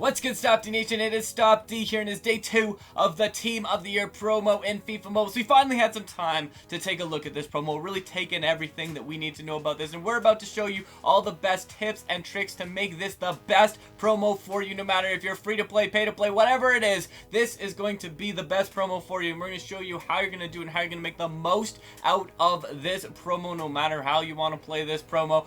What's good, Stopde Nation? It is Stopde here, and it's day 2 of the Team of the Year promo in FIFA Mobile. So we finally had some time to take a look at this promo, really take in everything that we need to know about this, and we're about to show you all the best tips and tricks to make this the best promo for you, no matter if you're free to play, pay to play, whatever it is. This is going to be the best promo for you, and we're going to show you how you're going to do it and how you're going to make the most out of this promo, no matter how you want to play this promo.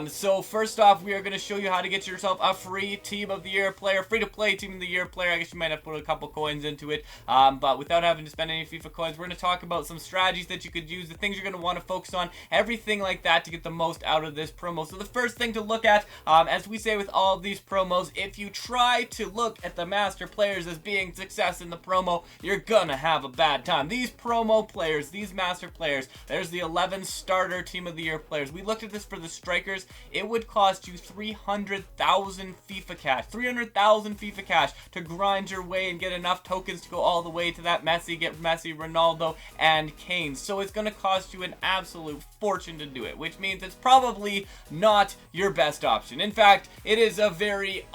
So first off, we are going to show you how to get yourself a free Team of the Year player, free-to-play Team of the Year player. I guess you might have to put a couple coins into it, but without having to spend any FIFA coins, we're going to talk about some strategies that you could use, the things you're going to want to focus on, everything like that to get the most out of this promo. So the first thing to look at, as we say with all of these promos, if you try to look at the master players as being success in the promo, you're gonna have a bad time. These promo players, these master players, there's the 11 starter Team of the Year players. We looked at this for the strikers. It would cost you 300,000 FIFA cash. 300,000 FIFA cash to grind your way and get enough tokens to go all the way to that Messi, get Messi, Ronaldo, and Kane. So it's going to cost you an absolute fortune to do it, which means it's probably not your best option. In fact, it is a very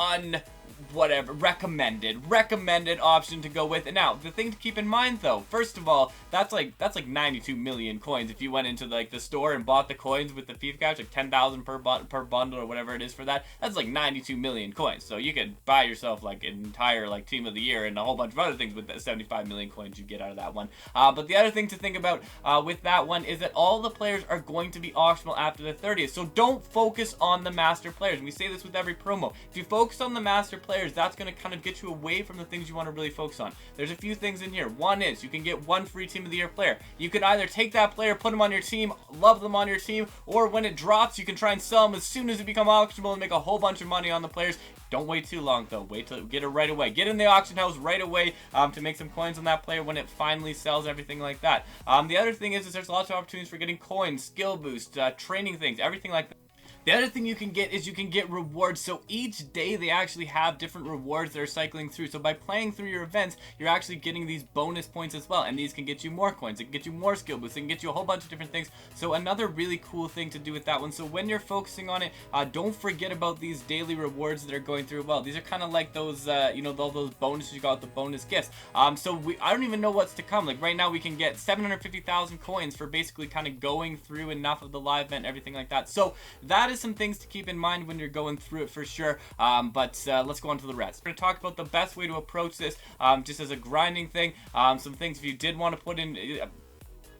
recommended option to go with. And now, the thing to keep in mind though, first of all, that's like 92 million coins. If you went into like the store and bought the coins with the FIFA cash, like 10,000 per bundle or whatever it is for that, that's like 92 million coins. So you could buy yourself like an entire like Team of the Year and a whole bunch of other things with that 75 million coins you get out of that one. But the other thing to think about with that one is that all the players are going to be auctionable after the 30th. So don't focus on the master players. And we say this with every promo. If you focus on the master players, that's going to kind of get you away from the things you want to really focus on. There's a few things in here. One is you can get one free Team of the Year player. You could either take that player, put them on your team, love them on your team, or when it drops, you can try and sell them as soon as it become auctionable and make a whole bunch of money on the players. Don't wait too long though. Wait till get it right away. Get in the auction house right away to make some coins on that player when it finally sells, everything like that. The other thing is there's lots of opportunities for getting coins, skill boost, training things, everything like that. The other thing you can get is you can get rewards. So each day they actually have different rewards that are cycling through. So by playing through your events, you're actually getting these bonus points as well. And these can get you more coins. It can get you more skill boosts. It can get you a whole bunch of different things. So another really cool thing to do with that one. So when you're focusing on it, don't forget about these daily rewards that are going through. Well, these are kind of like those, you know, all those bonuses you got, the bonus gifts. So I don't even know what's to come. Like right now we can get 750,000 coins for basically kind of going through enough of the live event, everything like that. So that is some things to keep in mind when you're going through it for sure. But let's go on to the rest. We're going to talk about the best way to approach this just as a grinding thing. Some things if you did want to put in...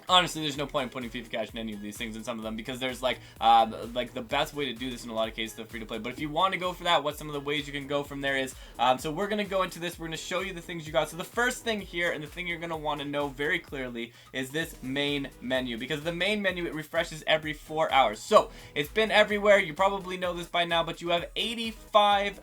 Honestly, there's no point in putting FIFA cash in any of these things in some of them because there's like the best way to do this in a lot of cases the free to play. But if you want to go for that, what some of the ways you can go from there is, so we're going to go into this. We're going to show you the things you got. So the first thing here and the thing you're going to want to know very clearly is this main menu, because the main menu, it refreshes every 4 hours. So it's been everywhere. You probably know this by now, but you have 85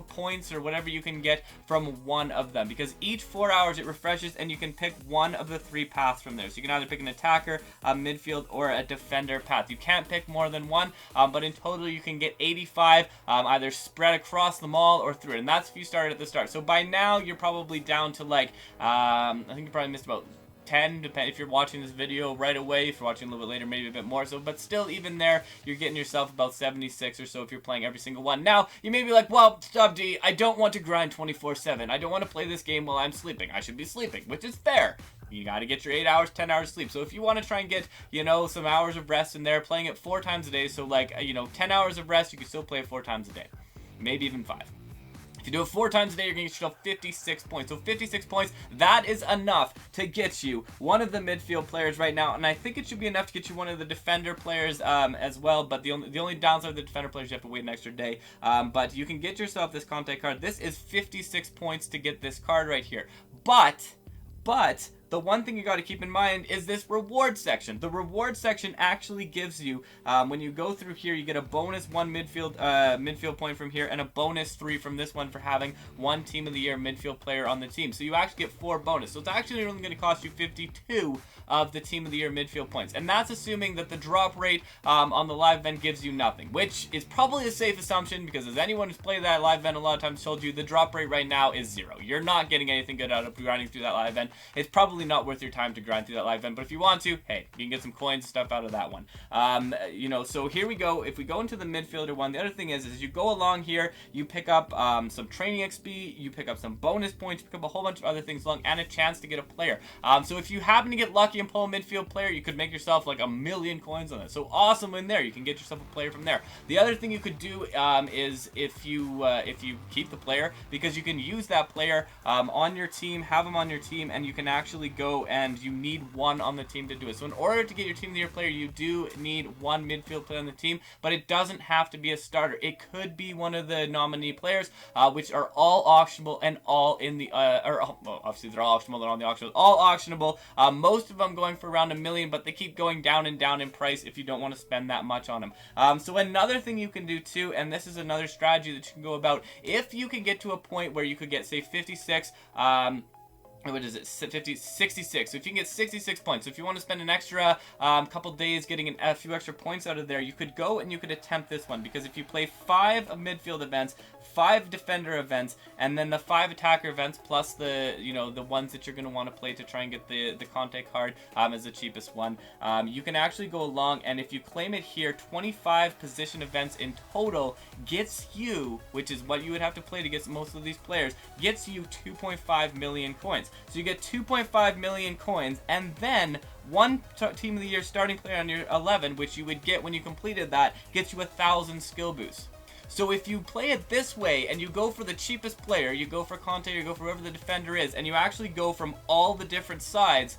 points or whatever you can get from one of them, because each 4 hours it refreshes and you can pick one of the 3 paths from there. So you can either pick an attacker, a midfield, or a defender path. You can't pick more than one, but in total you can get 85 either spread across them all or through it, and that's if you started at the start. So by now you're probably down to like I think you probably missed about 10, if you're watching this video right away. If you're watching a little bit later, maybe a bit more. So, but still, even there, you're getting yourself about 76 or so if you're playing every single one. Now, you may be like, well, Stopde, I don't want to grind 24/7. I don't want to play this game while I'm sleeping. I should be sleeping, which is fair. You got to get your 8 hours, 10 hours sleep. So if you want to try and get, you know, some hours of rest in there, playing it 4 times a day. So like, you know, 10 hours of rest, you can still play it 4 times a day. Maybe even 5. If you do it 4 times a day, you're going to get yourself 56 points. So 56 points, that is enough to get you one of the midfield players right now. And I think it should be enough to get you one of the defender players as well. But the only downside of the defender players, you have to wait an extra day. But you can get yourself this contact card. This is 56 points to get this card right here. But the one thing you got to keep in mind is this reward section. The reward section actually gives you, when you go through here, you get a bonus 1 midfield point from here and a bonus 3 from this one for having one Team of the Year midfield player on the team. So you actually get 4 bonus. So it's actually only going to cost you 52 of the Team of the Year midfield points. And that's assuming that the drop rate on the live event gives you nothing, which is probably a safe assumption because as anyone who's played that live event a lot of times told you, the drop rate right now is 0. You're not getting anything good out of grinding through that live event. It's probably probably not worth your time to grind through that live event. But if you want to, hey, you can get some coins and stuff out of that one. You know, so here we go. If we go into the midfielder one, the other thing is you go along here, you pick up some training XP, you pick up some bonus points, you pick up a whole bunch of other things along, and a chance to get a player. So if you happen to get lucky and pull a midfield player, you could make yourself like 1,000,000 coins on it. So awesome in there. You can get yourself a player from there. The other thing you could do is if you keep the player, because you can use that player on your team, have him on your team, and you can actually go and you need one on the team to do it. So in order to get your team of the year player, you do need one midfield player on the team, but it doesn't have to be a starter. It could be one of the nominee players, which are all auctionable and all in the well, obviously they're all auctionable, they're on the auction, all auctionable. Most of them going for around 1,000,000, but they keep going down and down in price if you don't want to spend that much on them. So another thing you can do too, and this is another strategy that you can go about, if you can get to a point where you could get, say, 56, what is it, 66. So if you can get 66 points, so if you want to spend an extra couple days getting a few extra points out of there, you could go and you could attempt this one, because if you play 5 midfield events, 5 defender events, and then the 5 attacker events, plus the, you know, the ones that you're going to want to play to try and get the Conte card as the cheapest one, you can actually go along, and if you claim it here, 25 position events in total gets you, which is what you would have to play to get most of these players, gets you 2.5 million coins. So you get 2.5 million coins, and then one team of the year starting player on your 11, which you would get when you completed that, gets you 1,000 skill boosts. So if you play it this way and you go for the cheapest player, you go for Conte, you go for whoever the defender is, and you actually go from all the different sides,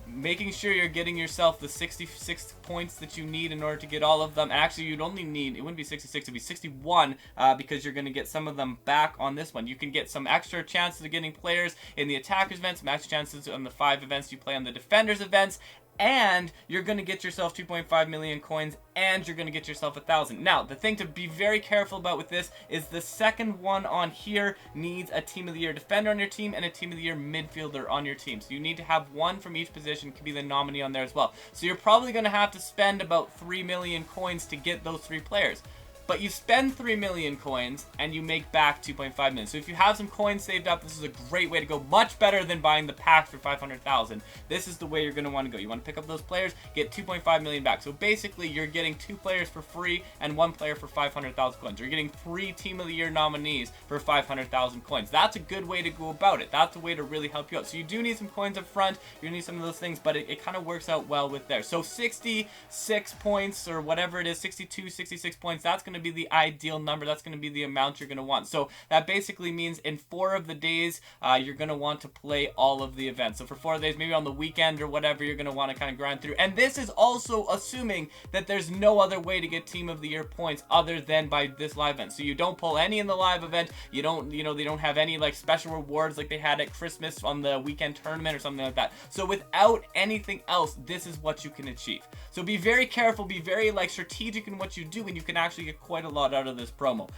making sure you're getting yourself the 66 points that you need in order to get all of them. And actually, you'd only need, it wouldn't be 66, it'd be 61, because you're going to get some of them back on this one. You can get some extra chances of getting players in the attackers events, some extra chances on the 5 events you play on the defenders events, and you're going to get yourself 2.5 million coins, and you're going to get yourself 1,000. Now, the thing to be very careful about with this is the second one on here needs a team of the year defender on your team and a team of the year midfielder on your team. So you need to have one from each position, could be the nominee on there as well. So you're probably going to have to spend about 3 million coins to get those 3 players. But you spend 3 million coins and you make back 2.5 million. So if you have some coins saved up, this is a great way to go. Much better than buying the pack for 500,000. This is the way you're going to want to go. You want to pick up those players, get 2.5 million back. So basically, you're getting 2 players for free and 1 player for 500,000 coins. You're getting 3 Team of the Year nominees for 500,000 coins. That's a good way to go about it. That's a way to really help you out. So you do need some coins up front. You need some of those things, but it kind of works out well with there. So 66 points or whatever it is, 62, 66 points, that's going to be the ideal number. That's going to be the amount you're going to want. So that basically means in 4 of the days, you're going to want to play all of the events. So for 4 days, maybe on the weekend or whatever, you're going to want to kind of grind through. And this is also assuming that there's no other way to get Team of the Year points other than by this live event. So you don't pull any in the live event. You don't, you know, they don't have any like special rewards like they had at Christmas on the weekend tournament or something like that. So without anything else, this is what you can achieve. So be very careful, be very like strategic in what you do, and you can actually get quite a lot out of this promo.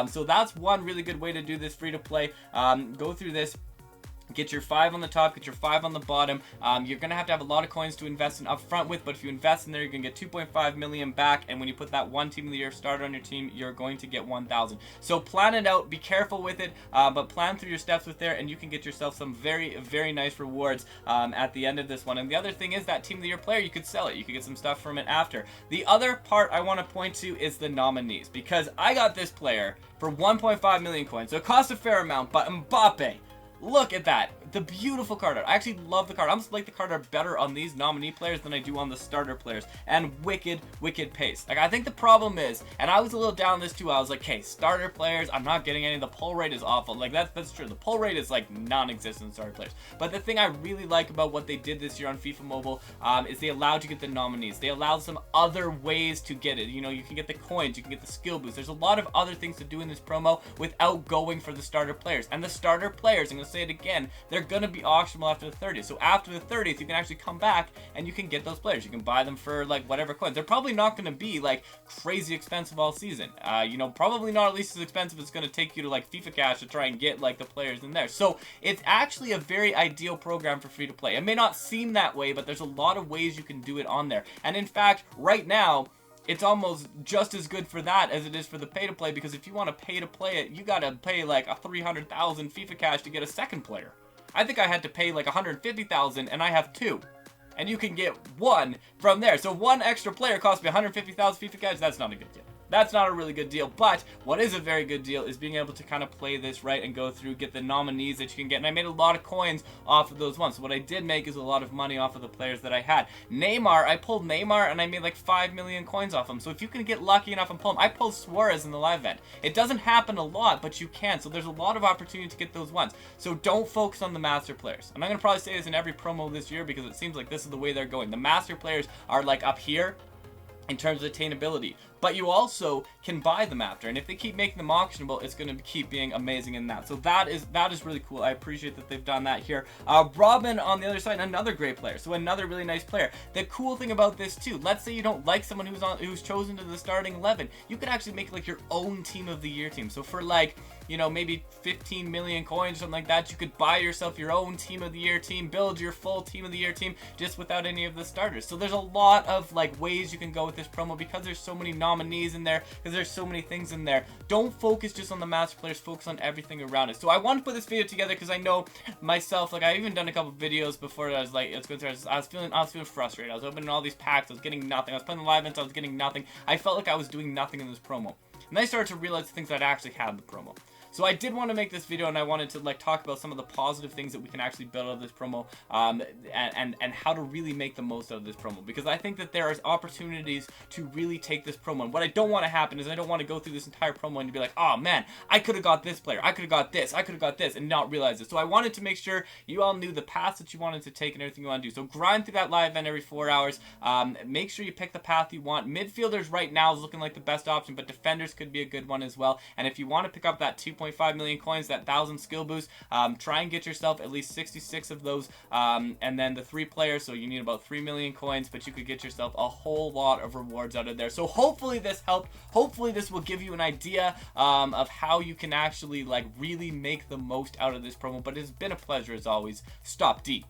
So that's one really good way to do this free to play. Go through this. Get your 5 on the top, get your 5 on the bottom. You're going to have a lot of coins to invest in up front with, but if you invest in there, you're going to get 2.5 million back, and when you put that one Team of the Year starter on your team, you're going to get 1,000. So plan it out, be careful with it, but plan through your steps with there, and you can get yourself some very, very nice rewards at the end of this one. And the other thing is that Team of the Year player, you could sell it. You could get some stuff from it after. The other part I want to point to is the nominees, because I got this player for 1.5 million coins, so it costs a fair amount, but Mbappe, look at that. The beautiful card art. I actually love the card. I almost like the card art better on these nominee players than I do on the starter players. And wicked, wicked pace. Like, I think the problem is, and I was a little down this too, I was like, okay, starter players, I'm not getting any. The pull rate is awful. Like, that's true. The pull rate is like non-existent in starter players. But the thing I really like about what they did this year on FIFA Mobile is they allowed you to get the nominees. They allowed some other ways to get it. You know, you can get the coins, you can get the skill boost. There's a lot of other things to do in this promo without going for the starter players. And the starter players, I'm going to say it again, they're going to be auctionable after the 30th. So after the 30th, you can actually come back and you can get those players. You can buy them for like whatever coins. They're probably not going to be like crazy expensive all season. You know, probably not at least as expensive as it's going to take you to like FIFA Cash to try and get like the players in there. So it's actually a very ideal program for free to play. It may not seem that way, but there's a lot of ways you can do it on there. And in fact, right now, it's almost just as good for that as it is for the pay to play, because if you want to pay to play it, you got to pay like a 300,000 FIFA Cash to get a second player. I think I had to pay like 150,000 and I have 2. And you can get 1 from there. So 1 extra player cost me 150,000 FIFA cash. That's not a good deal. That's not a really good deal, but what is a very good deal is being able to kind of play this right and go through, get the nominees that you can get, and I made a lot of coins off of those ones. So what I did make is a lot of money off of the players that I had. Neymar, I pulled Neymar, and I made like 5 million coins off him. So if you can get lucky enough and pull him, I pulled Suarez in the live event. It doesn't happen a lot, but you can, so there's a lot of opportunity to get those ones. So don't focus on the master players. And I'm going to probably say this in every promo this year because it seems like this is the way they're going. The master players are like up here in terms of attainability, but you also can buy them after, and if they keep making them auctionable, it's going to keep being amazing in that. So that is really cool. I appreciate that they've done that here. Robin on the other side, another great player, so another really nice player. The cool thing about this too, let's say you don't like someone who's chosen to the starting 11, you could actually make like your own team of the year team. So for like, you know, maybe 15 million coins, something like that, you could buy yourself your own team of the year team, build your full team of the year team just without any of the starters. So there's a lot of like ways you can go with this promo because there's so many nominees in there, because there's so many things in there. Don't focus just on the master players, focus on everything around it. So I wanted to put this video together because I know myself, like I even done a couple videos before that I was like, let's go through, I was feeling frustrated. I was opening all these packs, I was getting nothing. I was playing the live events, I was getting nothing. I felt like I was doing nothing in this promo. And then I started to realize the things that I actually had in the promo. So I did want to make this video, and I wanted to like talk about some of the positive things that we can actually build out of this promo, and how to really make the most out of this promo, because I think that there are opportunities to really take this promo. And what I don't want to happen is I don't want to go through this entire promo and be like, oh man, I could have got this player, I could have got this, I could have got this, and not realize it. So I wanted to make sure you all knew the paths that you wanted to take and everything you want to do. So grind through that live event every 4 hours. Make sure you pick the path you want. Midfielders right now is looking like the best option, but defenders could be a good one as well. And if you want to pick up that 2.5 million coins, that 1,000 skill boost, try and get yourself at least 66 of those, and then the 3 players, so you need about 3 million coins, but you could get yourself a whole lot of rewards out of there. So hopefully this helped. Hopefully this will give you an idea of how you can actually like really make the most out of this promo. But it's been a pleasure as always. Stopde.